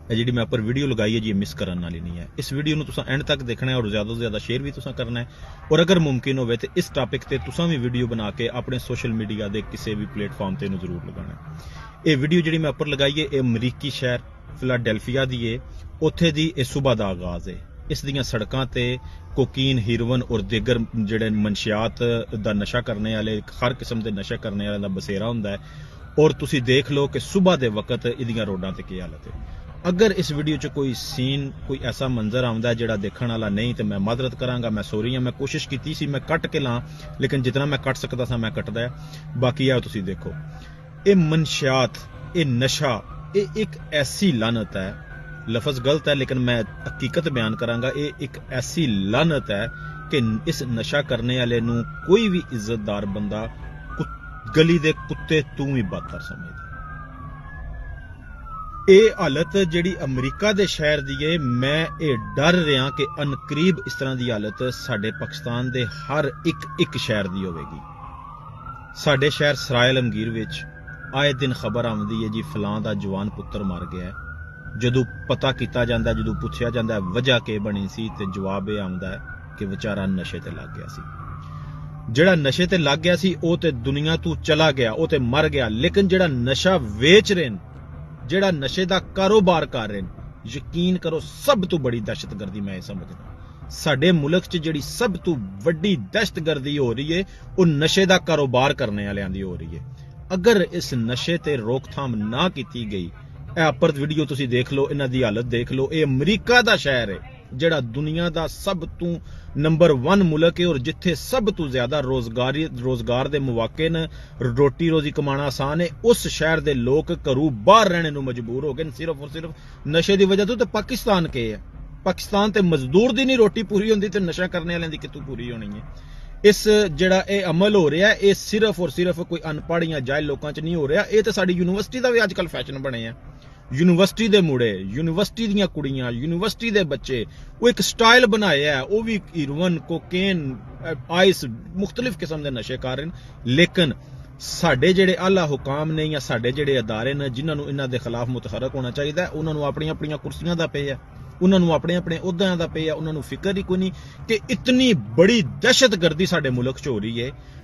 जी मैं उपर वीडियो लगाई है जी मिस करने वाली नहीं है। इस वीडियो में तुसा एंड तक देखना है और ज़्यादा से ज़्यादा शेयर भी तुसा करना है और अगर मुमकिन हो तो इस टॉपिक ते तुसा भी वीडियो बना के अपने सोशल मीडिया के किसी भी प्लेटफॉर्म ते जरूर लगाना है। ये वीडियो जी मैं उपर लगाई है ये अमरीकी शहर फिलाडेल्फिया की है। उत्थे दी ये सुबह का आगाज़ है। इस दियां सड़कों ते कोकीन हीरोइन और दीगर जिहड़े मनशियात का नशा करने वाले हर किस्म के नशा करने वाले का बसेरा हुंदा है और तुसी देख लो कि सुबह के वक्त इहदियां रोडां ते की हालत है। अगर इस वीडियो च कोई सीन कोई ऐसा मंजर आउंदा है जिहड़ा देखण वाला नहीं तो मैं मादरत करांगा, मैं सॉरी हां। मैं कोशिश की सी मैं कट के लां लेकिन जितना मैं कट सकदा सा मैं कटदा है। बाकी आ तुसी देखो ये मनशियात ये नशा ये एक ऐसी लानत है, लफज गलत है लेकिन मैं हकीकत बयान करांगा, ये एक ऐसी लानत है कि इस नशा करने वाले नूं कोई भी इज्जतदार बंदा गली दे कुत्ते तू भी बदतर समझदा। ये हालत जिहड़ी अमरीका दे शहर दी है, मैं ये डर रहा कि अनकरीब इस तरह की हालत साडे पाकिस्तान दे हर एक शहर दी होवेगी। साडे शहर सराय अलमगीर विच आए दिन खबर आउंदी है जी फलां दा जवान पुत्र मर गया है। जदों पता किया जाता, जदों पुछया जाता है वजह के बनी सी ते जवाब यह आउंदा है कि बेचारा नशे ते लग गया सी। जिहड़ा नशे ते लग गया सी वो ते दुनिया तू चला गया, वो ते मर गया, लेकिन जिहड़ा नशा वेच रहे हैं, जिहड़ा नशे का कारोबार कर रहे हैं, यकीन करो सब तो बड़ी दहशतगर्दी मैं समझदा। साडे मुल्क च जिहड़ी सब तो वड्डी दहशतगर्दी हो रही है वो नशे का कारोबार करने वालियां दी हो रही है। अगर इस नशे ते रोकथाम ना की गई, पर वीडियो तुसी देख लो, इन्हां दी हालत देख लो। ये अमरीका दा शहर है जिहड़ा दुनिया दा सब तो नंबर 1 मुल्क है और जिथे सब तो ज्यादा रोजगार दे मौके न, रोटी रोजी कमाना आसान है। उस शहर दे लोग घरों बाहर रहने नूं मजबूर हो गए सिर्फ और सिर्फ नशे की वजह तो। पाकिस्तान के है, पाकिस्तान ते मजदूर दी नहीं रोटी पूरी होंदी ते नशा करने वाले दी कितों पूरी होनी है। इस जिहड़ा ये अमल हो रहा है ये सिर्फ और सिर्फ कोई अनपढ़ या जाहिल लोगों च नहीं हो रहा, ये तो साडी यूनिवर्सिटी का भी अजकल फैशन बने हैं। यूनिवर्सिटी दे मुड़े, यूनिवर्सिटी दियां कुड़ियां, यूनिवर्सिटी दे बच्चे वो एक स्टाइल बनाया है, वो भी हीरोइन कोकेन आइस मुख्तलिफ किस्म के नशे कर रहे हैं। लेकिन साडे जिहड़े आला हुकाम ने या साडे जिहड़े अदारे ने जिन्हां नूं इन्हां दे खिलाफ मुतहरक होना चाहिए, उन्हां नूं अपणियां अपणियां कुर्सियां दा पे है, उन्हां नूं अपने अपने उहदियां दा पे है। उन्हां नूं फिक्र ही कोई नहीं कि इतनी बड़ी दहशतगर्दी साडे मुल्क च हो रही है।